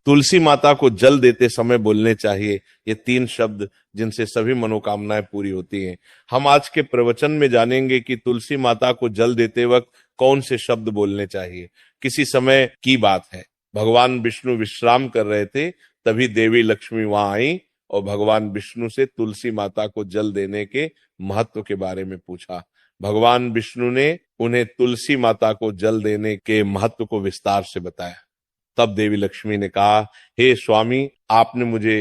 तुलसी माता को जल देते समय बोलने चाहिए। ये 3 शब्द जिनसे सभी मनोकामनाएं पूरी होती हैं। हम आज के प्रवचन में जानेंगे कि तुलसी माता को जल देते वक्त कौन से शब्द बोलने चाहिए। किसी समय की बात है, भगवान विष्णु विश्राम कर रहे थे, तभी देवी लक्ष्मी वहां आई और भगवान विष्णु से तुलसी माता को जल देने के महत्व के बारे में पूछा। भगवान विष्णु ने उन्हें तुलसी माता को जल देने के महत्व को विस्तार से बताया। तब देवी लक्ष्मी ने कहा, हे स्वामी, आपने मुझे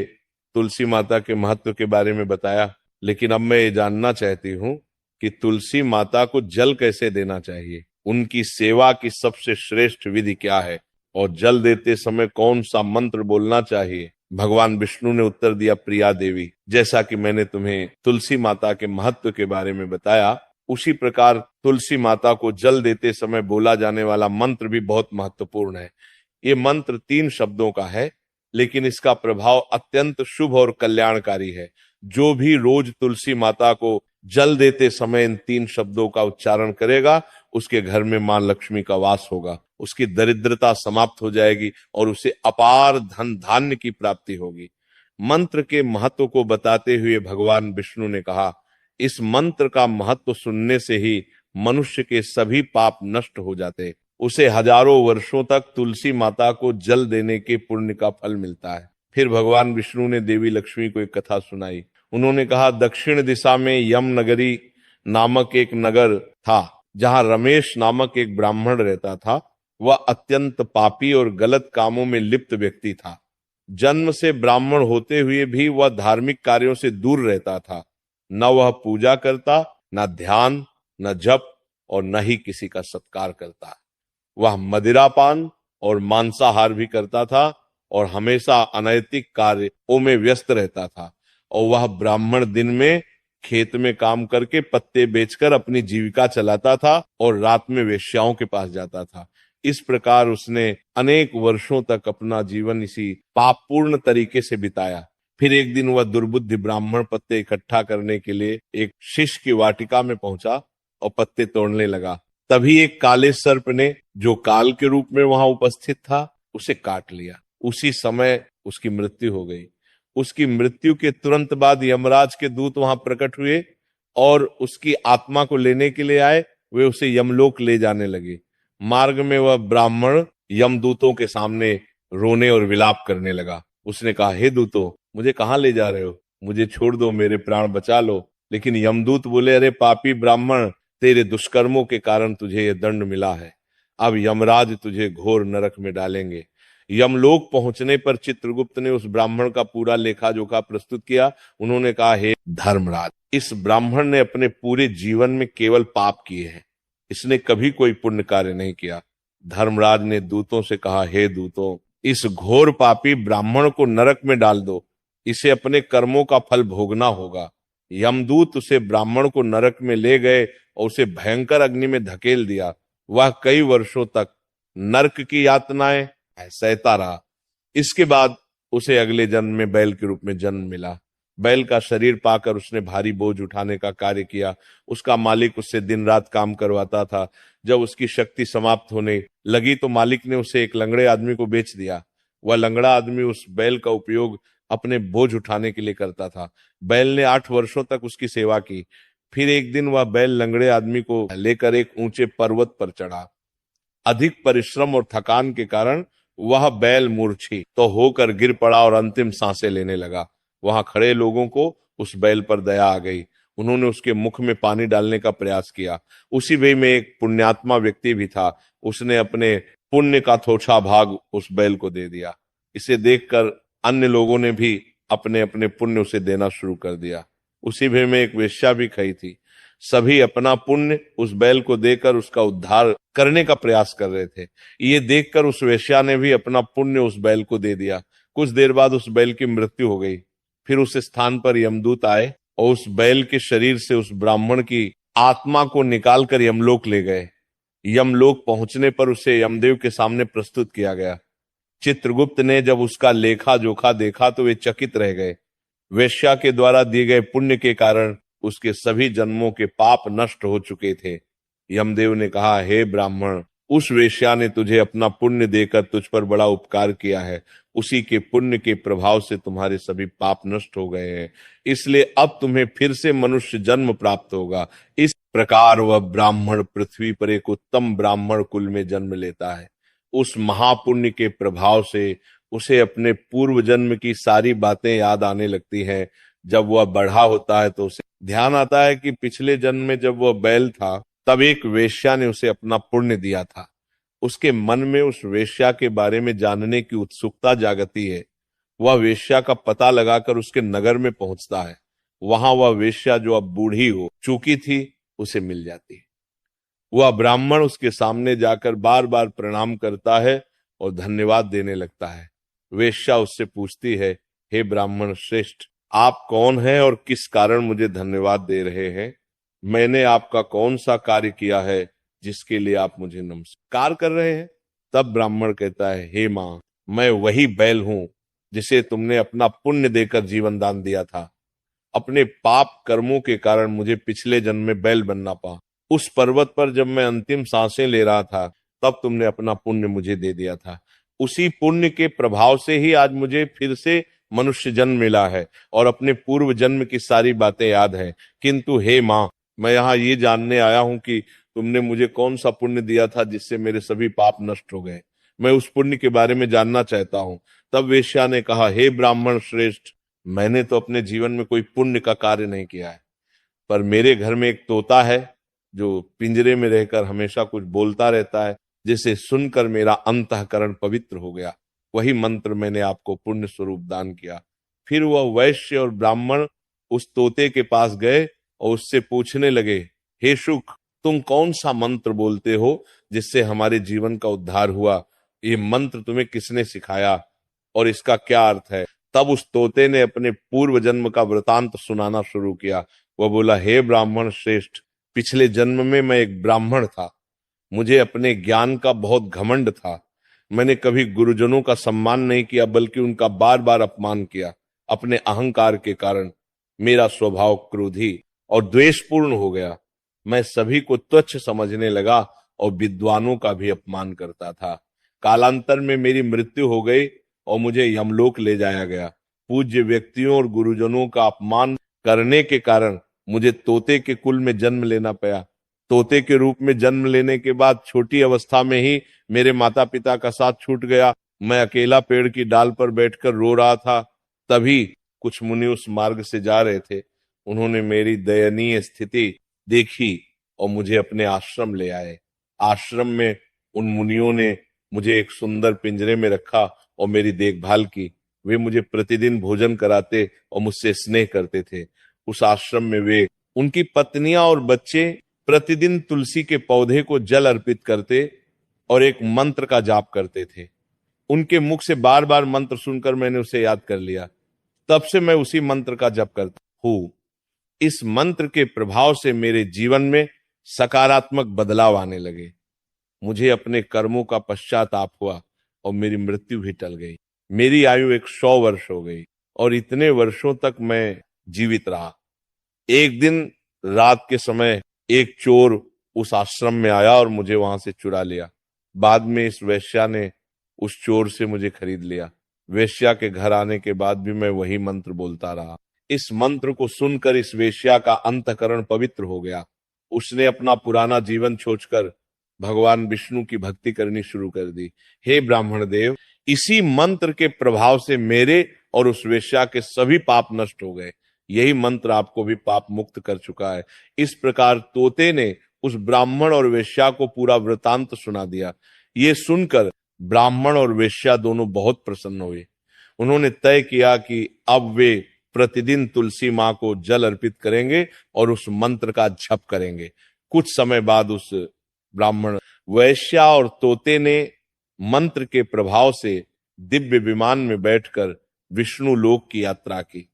तुलसी माता के महत्व के बारे में बताया, लेकिन अब मैं ये जानना चाहती हूँ कि तुलसी माता को जल कैसे देना चाहिए, उनकी सेवा की सबसे श्रेष्ठ विधि क्या है और जल देते समय कौन सा मंत्र बोलना चाहिए। भगवान विष्णु ने उत्तर दिया, प्रिया देवी, जैसा कि मैंने तुम्हें तुलसी माता के महत्व के बारे में बताया, उसी प्रकार तुलसी माता को जल देते समय बोला जाने वाला मंत्र भी बहुत महत्वपूर्ण है। ये मंत्र 3 शब्दों का है, लेकिन इसका प्रभाव अत्यंत शुभ और कल्याणकारी है। जो भी रोज तुलसी माता को जल देते समय इन 3 शब्दों का उच्चारण करेगा, उसके घर में मां लक्ष्मी का वास होगा, उसकी दरिद्रता समाप्त हो जाएगी और उसे अपार धन धान्य की प्राप्ति होगी। मंत्र के महत्व को बताते हुए भगवान विष्णु ने कहा, इस मंत्र का महत्व सुनने से ही मनुष्य के सभी पाप नष्ट हो जाते, उसे हजारों वर्षों तक तुलसी माता को जल देने के पुण्य का फल मिलता है। फिर भगवान विष्णु ने देवी लक्ष्मी को एक कथा सुनाई। उन्होंने कहा, दक्षिण दिशा में यम नगरी नामक एक नगर था, जहां रमेश नामक एक ब्राह्मण रहता था। वह अत्यंत पापी और गलत कामों में लिप्त व्यक्ति था। जन्म से ब्राह्मण होते हुए भी वह धार्मिक कार्यों से दूर रहता था। न वह पूजा करता, न ध्यान, न जप और न ही किसी का सत्कार करता। वह मदिरापान और मांसाहार भी करता था और हमेशा अनैतिक कार्यों में व्यस्त रहता था। और वह ब्राह्मण दिन में खेत में काम करके पत्ते बेचकर अपनी जीविका चलाता था और रात में वेश्याओं के पास जाता था। इस प्रकार उसने अनेक वर्षों तक अपना जीवन इसी पापपूर्ण तरीके से बिताया। फिर एक दिन वह दुर्बुद्धि ब्राह्मण पत्ते इकट्ठा करने के लिए एक शिष्य की वाटिका में पहुंचा और पत्ते तोड़ने लगा। तभी एक काले सर्प ने, जो काल के रूप में वहां उपस्थित था, उसे काट लिया। उसी समय उसकी मृत्यु हो गई। उसकी मृत्यु के तुरंत बाद यमराज के दूत वहां प्रकट हुए और उसकी आत्मा को लेने के लिए आए। वे उसे यमलोक ले जाने लगे। मार्ग में वह ब्राह्मण यमदूतों के सामने रोने और विलाप करने लगा। उसने कहा, हे दूतों, मुझे कहाँ ले जा रहे हो? मुझे छोड़ दो, मेरे प्राण बचा लो। लेकिन यमदूत बोले, अरे पापी ब्राह्मण, तेरे दुष्कर्मों के कारण तुझे यह दंड मिला है। अब यमराज तुझे घोर नरक में डालेंगे। यमलोक पहुंचने पर चित्रगुप्त ने उस ब्राह्मण का पूरा लेखा जोखा प्रस्तुत किया। उन्होंने कहा, हे धर्मराज, इस ब्राह्मण ने अपने पूरे जीवन में केवल पाप किए हैं, इसने कभी कोई पुण्य कार्य नहीं किया। धर्मराज ने दूतों से कहा, हे दूतों, इस घोर पापी ब्राह्मण को नरक में डाल दो, इसे अपने कर्मों का फल भोगना होगा। यमदूत उसे ब्राह्मण को नरक में ले गए और उसे भयंकर अग्नि में धकेल दिया। वह कई वर्षों तक नरक की यातनाएं सहता रहा। इसके बाद उसे अगले जन्म में बैल के रूप में जन्म मिला। बैल का शरीर पाकर उसने भारी बोझ उठाने का कार्य किया। उसका मालिक उससे दिन रात काम करवाता था। जब उसकी शक्ति समाप्त होने लगी तो मालिक ने उसे एक लंगड़े आदमी को बेच दिया। वह लंगड़ा आदमी उस बैल का उपयोग अपने बोझ उठाने के लिए करता था। बैल ने 8 वर्षों तक उसकी सेवा की। फिर एक दिन वह बैल लंगड़े आदमी को लेकर एक ऊंचे पर्वत पर चढ़ा। अधिक परिश्रम और थकान के कारण वह बैल मूर्छित तो होकर गिर पड़ा और अंतिम सांसें लेने लगा। वहां खड़े लोगों को उस बैल पर दया आ गई। उन्होंने उसके मुख में पानी डालने का प्रयास किया। उसी वे में एक पुण्यात्मा व्यक्ति भी था। उसने अपने पुण्य का थोड़ा भाग उस बैल को दे दिया। इसे देखकर अन्य लोगों ने भी अपने अपने पुण्य उसे देना शुरू कर दिया। उसी वे में एक वेश्या भी खड़ी थी। सभी अपना पुण्य उस बैल को देकर उसका उद्धार करने का प्रयास कर रहे थे। ये देखकर उस वेश्या ने भी अपना पुण्य उस बैल को दे दिया। कुछ देर बाद उस बैल की मृत्यु हो गई। फिर उस स्थान पर यमदूत आए और उस बैल के शरीर से उस ब्राह्मण की आत्मा को निकालकर यमलोक ले गए। यमलोक पहुंचने पर उसे यमदेव के सामने प्रस्तुत किया गया। चित्रगुप्त ने जब उसका लेखा जोखा देखा तो वे चकित रह गए। वेश्या के द्वारा दिए गए पुण्य के कारण उसके सभी जन्मों के पाप नष्ट हो चुके थे। यमदेव ने कहा, हे ब्राह्मण, उस वेश्या ने तुझे अपना पुण्य देकर तुझ पर बड़ा उपकार किया है, उसी के पुण्य के प्रभाव से तुम्हारे सभी पाप नष्ट हो गए हैं, इसलिए अब तुम्हें फिर से मनुष्य जन्म प्राप्त होगा। इस प्रकार वह ब्राह्मण पृथ्वी पर एक उत्तम ब्राह्मण कुल में जन्म लेता है। उस महापुण्य के प्रभाव से उसे अपने पूर्व जन्म की सारी बातें याद आने लगती हैं। जब वह बड़ा होता है तो उसे ध्यान आता है कि पिछले जन्म में जब वह बैल था तब एक वेश्या ने उसे अपना पुण्य दिया था। उसके मन में उस वेश्या के बारे में जानने की उत्सुकता जागती है। वह वेश्या का पता लगाकर उसके नगर में पहुंचता है। वहां वह वेश्या जो अब बूढ़ी हो चुकी थी उसे मिल जाती है। वह ब्राह्मण उसके सामने जाकर बार बार प्रणाम करता है और धन्यवाद देने लगता है। वेश्या उससे पूछती है, हे ब्राह्मण श्रेष्ठ, आप कौन हैं और किस कारण मुझे धन्यवाद दे रहे हैं? मैंने आपका कौन सा कार्य किया है जिसके लिए आप मुझे नमस्कार कर रहे हैं? तब ब्राह्मण कहता है, हे मां, मैं वही बैल हूं जिसे तुमने अपना पुण्य देकर जीवन दान दिया था। अपने पाप कर्मों के कारण मुझे पिछले जन्म में बैल बनना पड़ा। उस पर्वत पर जब मैं अंतिम सांसें ले रहा था तब तुमने अपना पुण्य मुझे दे दिया था। उसी पुण्य के प्रभाव से ही आज मुझे फिर से मनुष्य जन्म मिला है और अपने पूर्व जन्म की सारी बातें याद है। किंतु हे मां, मैं यहाँ ये जानने आया हूं कि तुमने मुझे कौन सा पुण्य दिया था जिससे मेरे सभी पाप नष्ट हो गए। मैं उस पुण्य के बारे में जानना चाहता हूं। तब वेश्या ने कहा, हे ब्राह्मण श्रेष्ठ, मैंने तो अपने जीवन में कोई पुण्य का कार्य नहीं किया है, पर मेरे घर में एक तोता है जो पिंजरे में रहकर हमेशा कुछ बोलता रहता है, जिसे सुनकर मेरा अंतःकरण पवित्र हो गया। वही मंत्र मैंने आपको पुण्य स्वरूप दान किया। फिर वह वैश्य और ब्राह्मण उस तोते के पास गए और उससे पूछने लगे, हे शुक, तुम कौन सा मंत्र बोलते हो जिससे हमारे जीवन का उद्धार हुआ? ये मंत्र तुम्हें किसने सिखाया और इसका क्या अर्थ है? तब उस तोते ने अपने पूर्व जन्म का वृतांत सुनाना शुरू किया। वह बोला, हे ब्राह्मण श्रेष्ठ, पिछले जन्म में मैं एक ब्राह्मण था। मुझे अपने ज्ञान का बहुत घमंड था। मैंने कभी गुरुजनों का सम्मान नहीं किया बल्कि उनका बार बार अपमान किया। अपने अहंकार के कारण मेरा स्वभाव क्रोधी और द्वेषपूर्ण हो गया। मैं सभी को तुच्छ समझने लगा और विद्वानों का भी अपमान करता था। कालांतर में मेरी मृत्यु हो गई और मुझे यमलोक ले जाया गया। पूज्य व्यक्तियों और गुरुजनों का अपमान करने के कारण मुझे तोते के कुल में जन्म लेना पड़ा। तोते के रूप में जन्म लेने के बाद छोटी अवस्था में ही मेरे माता पिता का साथ छूट गया। मैं अकेला पेड़ की डाल पर बैठकर रो रहा था। तभी कुछ मुनि उस मार्ग से जा रहे थे। उन्होंने मेरी दयनीय स्थिति देखी और मुझे अपने आश्रम ले आए। आश्रम में उन मुनियों ने मुझे एक सुंदर पिंजरे में रखा और मेरी देखभाल की। वे मुझे प्रतिदिन भोजन कराते और मुझसे स्नेह करते थे। उस आश्रम में वे, उनकी पत्नियां और बच्चे प्रतिदिन तुलसी के पौधे को जल अर्पित करते और एक मंत्र का जाप करते थे। उनके मुख से बार बार मंत्र सुनकर मैंने उसे याद कर लिया। तब से मैं उसी मंत्र का जप करता हूं। इस मंत्र के प्रभाव से मेरे जीवन में सकारात्मक बदलाव आने लगे। मुझे अपने कर्मों का पश्चाताप हुआ और मेरी मृत्यु भी टल गई। मेरी आयु 100 वर्ष हो गई और इतने वर्षों तक मैं जीवित रहा। एक दिन रात के समय एक चोर उस आश्रम में आया और मुझे वहां से चुरा लिया। बाद में इस वेश्या ने उस चोर से मुझे खरीद लिया। वेश्या के घर आने के बाद भी मैं वही मंत्र बोलता रहा। इस मंत्र को सुनकर इस वेश्या का अंतःकरण पवित्र हो गया। उसने अपना पुराना जीवन छोड़कर भगवान विष्णु की भक्ति करनी शुरू कर दी। हे ब्राह्मण देव, इसी मंत्र के प्रभाव से मेरे और उस वेश्या के सभी पाप नष्ट हो गए। यही मंत्र आपको भी पाप मुक्त कर चुका है। इस प्रकार तोते ने उस ब्राह्मण और वेश्या को पूरा वृतांत सुना दिया। ये सुनकर ब्राह्मण और वेश्या दोनों बहुत प्रसन्न हुए। उन्होंने तय किया कि अब वे प्रतिदिन तुलसी मां को जल अर्पित करेंगे और उस मंत्र का जप करेंगे। कुछ समय बाद उस ब्राह्मण, वैश्या और तोते ने मंत्र के प्रभाव से दिव्य विमान में बैठकर विष्णु लोक की यात्रा की।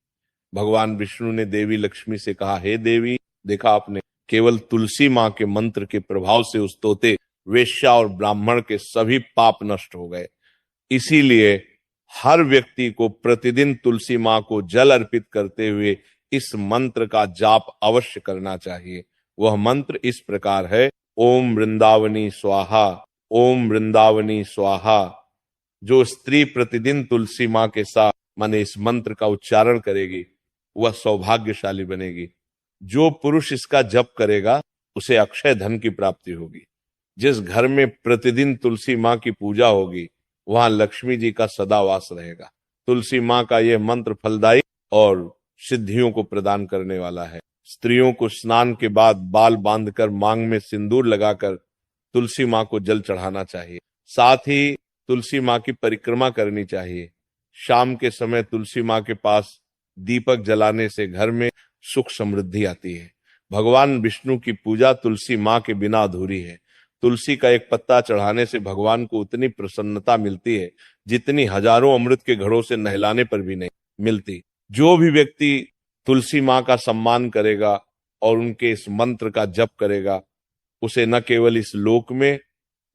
भगवान विष्णु ने देवी लक्ष्मी से कहा, हे देवी, देखा आपने, केवल तुलसी मां के मंत्र के प्रभाव से उस तोते, वेश्या और ब्राह्मण के सभी पाप नष्ट हो गए। इसीलिए हर व्यक्ति को प्रतिदिन तुलसी मां को जल अर्पित करते हुए इस मंत्र का जाप अवश्य करना चाहिए। वह मंत्र इस प्रकार है, ओम वृंदावनी स्वाहा, ओम वृंदावनी स्वाहा। जो स्त्री प्रतिदिन तुलसी माँ के साथ माने इस मंत्र का उच्चारण करेगी वह सौभाग्यशाली बनेगी। जो पुरुष इसका जप करेगा उसे अक्षय धन की प्राप्ति होगी। जिस घर में प्रतिदिन तुलसी माँ की पूजा होगी वहां लक्ष्मी जी का सदा वास रहेगा। तुलसी माँ का यह मंत्र फलदायी और सिद्धियों को प्रदान करने वाला है। स्त्रियों को स्नान के बाद बाल बांधकर मांग में सिंदूर लगाकर तुलसी माँ को जल चढ़ाना चाहिए। साथ ही तुलसी माँ की परिक्रमा करनी चाहिए। शाम के समय तुलसी माँ के पास दीपक जलाने से घर में सुख समृद्धि आती है। भगवान विष्णु की पूजा तुलसी माँ के बिना अधूरी है। तुलसी का एक पत्ता चढ़ाने से भगवान को उतनी प्रसन्नता मिलती है जितनी हजारों अमृत के घड़ों से नहलाने पर भी नहीं मिलती। जो भी व्यक्ति तुलसी माँ का सम्मान करेगा और उनके इस मंत्र का जप करेगा उसे न केवल इस लोक में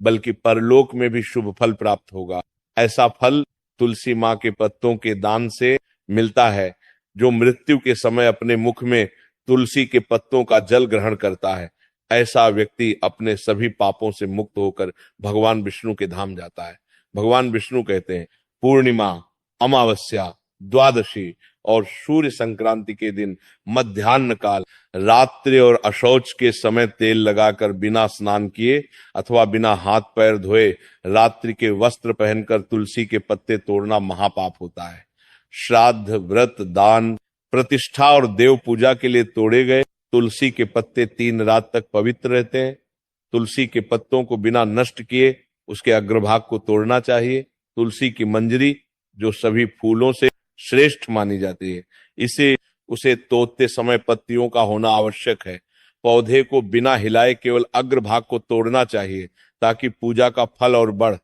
बल्कि परलोक में भी शुभ फल प्राप्त होगा। ऐसा फल तुलसी माँ के पत्तों के दान से मिलता है। जो मृत्यु के समय अपने मुख में तुलसी के पत्तों का जल ग्रहण करता है ऐसा व्यक्ति अपने सभी पापों से मुक्त होकर भगवान विष्णु के धाम जाता है। भगवान विष्णु कहते हैं पूर्णिमा, अमावस्या, द्वादशी और सूर्य संक्रांति के दिन मध्याह्न काल रात्रि और अशौच के समय तेल लगाकर बिना स्नान किए अथवा बिना हाथ पैर धोए रात्रि के वस्त्र पहनकर तुलसी के पत्ते तोड़ना महापाप होता है। श्राद्ध, व्रत, दान, प्रतिष्ठा और देव पूजा के लिए तोड़े गए तुलसी के पत्ते 3 रात तक पवित्र रहते हैं। तुलसी के पत्तों को बिना नष्ट किए उसके अग्रभाग को तोड़ना चाहिए। तुलसी की मंजरी जो सभी फूलों से श्रेष्ठ मानी जाती है उसे तोड़ते समय पत्तियों का होना आवश्यक है। पौधे को बिना हिलाए केवल अग्रभाग को तोड़ना चाहिए ताकि पूजा का फल और बढ़।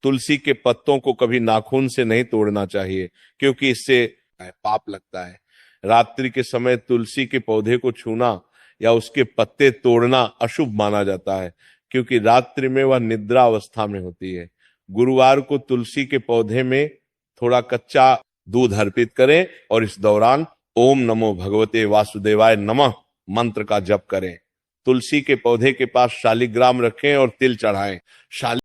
तुलसी के पत्तों को कभी नाखून से नहीं तोड़ना चाहिए क्योंकि इससे पाप लगता है। रात्रि के समय तुलसी के पौधे को छूना या उसके पत्ते तोड़ना अशुभ माना जाता है क्योंकि रात्रि में वह निद्रा अवस्था में होती है। गुरुवार को तुलसी के पौधे में थोड़ा कच्चा दूध अर्पित करें और इस दौरान ओम नमो भगवते वासुदेवाय नमः मंत्र का जप करें। तुलसी के पौधे के पास शालिग्राम रखें और तिल चढ़ाएं।